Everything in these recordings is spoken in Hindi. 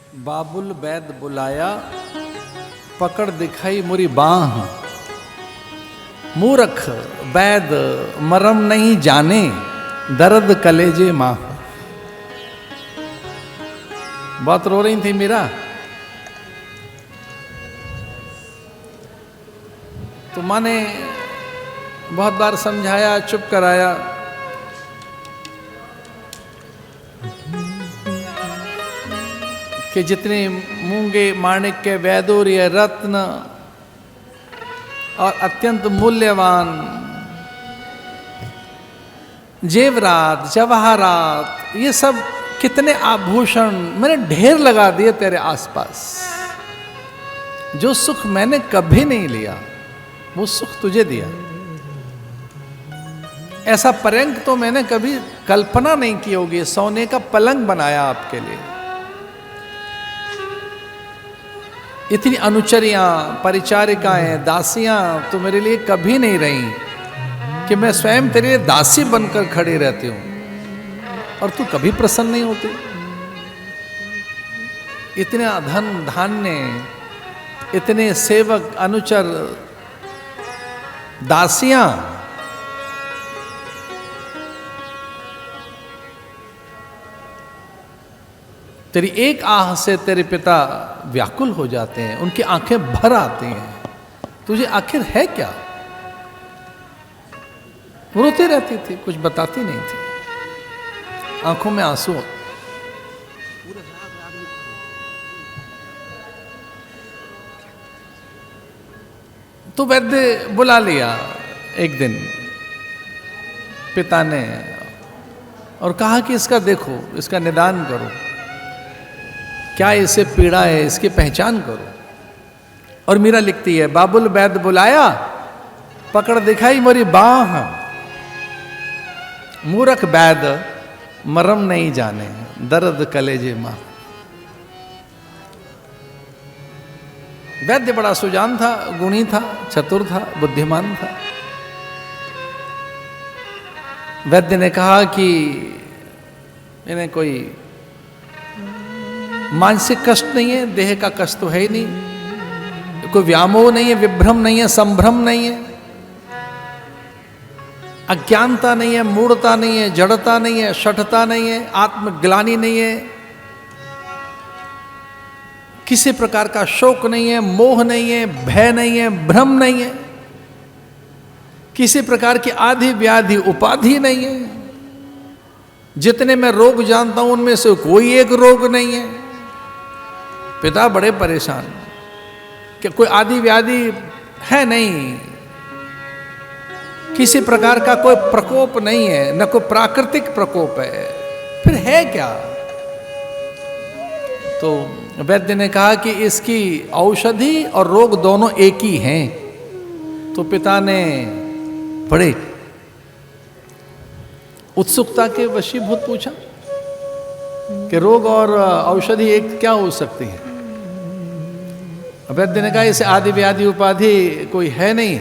बाबुल वैद बुलाया, पकड़ दिखाई मुरी बाह। मूर्ख वैद मरम नहीं जाने, दर्द कलेजे माह। बहुत रो रही थी मीरा, तो माँ ने बहुत बार समझाया, चुप कराया। कि जितने मूंगे माणिक्य वैदूर्य रत्न और अत्यंत मूल्यवान जेवरात जवाहरात, ये सब कितने आभूषण मैंने ढेर लगा दिए तेरे आसपास। जो सुख मैंने कभी नहीं लिया वो सुख तुझे दिया। ऐसा पर्यंक तो मैंने कभी कल्पना नहीं की होगी। सोने का पलंग बनाया आपके लिए। इतनी अनुचरियां, परिचारिकाएं, दासियां तो मेरे लिए कभी नहीं रही कि मैं स्वयं तेरे लिए दासी बनकर खड़ी रहती हूं और तू कभी प्रसन्न नहीं होती। इतना धन धान्य, इतने सेवक अनुचर दासियां, तेरी एक आह से तेरे पिता व्याकुल हो जाते हैं, उनकी आंखें भर आती हैं। तुझे आखिर है क्या? रोती रहती थी, कुछ बताती नहीं थी, आंखों में आंसू। तो वैद्य बुला लिया एक दिन पिता ने और कहा कि इसका देखो, इसका निदान करो, क्या इसे पीड़ा है, इसकी पहचान करो। और मीरा लिखती है, बाबुल वैद बुलाया, पकड़ दिखाई मोरी बाह। मूर्ख वैद मरम नहीं जाने, दर्द कलेजे मां। वैद्य बड़ा सुजान था, गुणी था, चतुर था, बुद्धिमान था। वैद्य ने कहा कि इन्हें कोई मानसिक कष्ट नहीं है, देह का कष्ट तो है ही नहीं, कोई व्यामोह नहीं है, विभ्रम नहीं है, संभ्रम नहीं है, अज्ञानता नहीं है, मूढ़ता नहीं है, जड़ता नहीं है, शठता नहीं है, आत्मग्लानि नहीं है, किसी प्रकार का शोक नहीं है, मोह नहीं है, भय नहीं है, भ्रम नहीं है, किसी प्रकार की आधि व्याधि उपाधि नहीं है। जितने मैं रोग जानता हूं उनमें से कोई एक रोग नहीं है। पिता बड़े परेशान कि कोई आदि व्याधि है नहीं, किसी प्रकार का कोई प्रकोप नहीं है, न कोई प्राकृतिक प्रकोप है, फिर है क्या? तो वैद्य ने कहा कि इसकी औषधि और रोग दोनों एक ही हैं। तो पिता ने बड़े उत्सुकता के वशीभूत पूछा कि रोग और औषधि एक क्या हो सकती है? वैद्य ने कहा इसे आदि व्याधि उपाधि कोई है नहीं,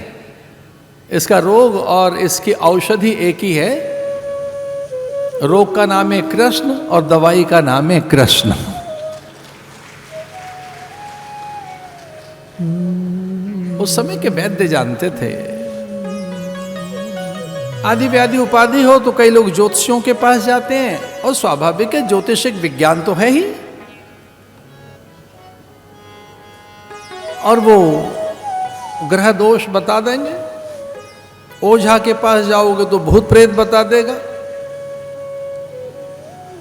इसका रोग और इसकी औषधि एक ही है। रोग का नाम है कृष्ण और दवाई का नाम है कृष्ण। उस समय के वैद्य जानते थे। आदि व्याधि उपाधि हो तो कई लोग ज्योतिषियों के पास जाते हैं, और स्वाभाविक है, ज्योतिषिक विज्ञान तो है ही, और वो ग्रह दोष बता देंगे। ओझा के पास जाओगे तो भूत प्रेत बता देगा,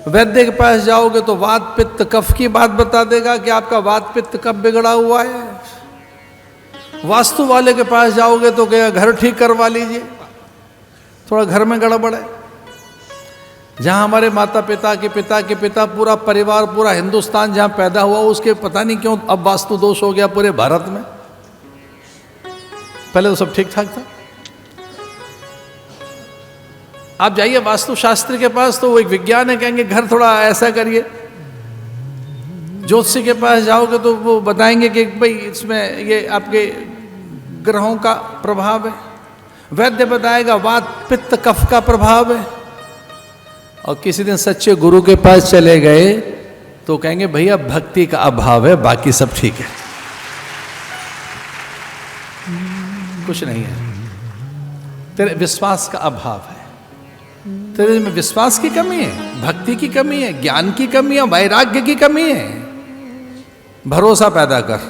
वैद्य के पास जाओगे तो वात पित्त कफ की बात बता देगा कि आपका वात पित्त कब बिगड़ा हुआ है। वास्तु वाले के पास जाओगे तो कहेगा घर ठीक करवा लीजिए, थोड़ा घर में गड़बड़ है। जहां हमारे माता पिता के पिता के पिता, पूरा परिवार, पूरा हिंदुस्तान जहां पैदा हुआ, उसके पता नहीं क्यों अब वास्तु दोष हो गया पूरे भारत में। पहले तो सब ठीक ठाक था। आप जाइए वास्तु शास्त्री के पास तो वो एक विज्ञान है, कहेंगे घर थोड़ा ऐसा करिए। ज्योतिषी के पास जाओगे तो वो बताएंगे कि भाई इसमें ये आपके ग्रहों का प्रभाव है। वैद्य बताएगा वात पित्त कफ का प्रभाव है। और किसी दिन सच्चे गुरु के पास चले गए तो कहेंगे भैया भक्ति का अभाव है, बाकी सब ठीक है, कुछ नहीं है, तेरे विश्वास का अभाव है, तेरे में विश्वास की कमी है, भक्ति की कमी है, ज्ञान की कमी है, वैराग्य की कमी है। भरोसा पैदा कर,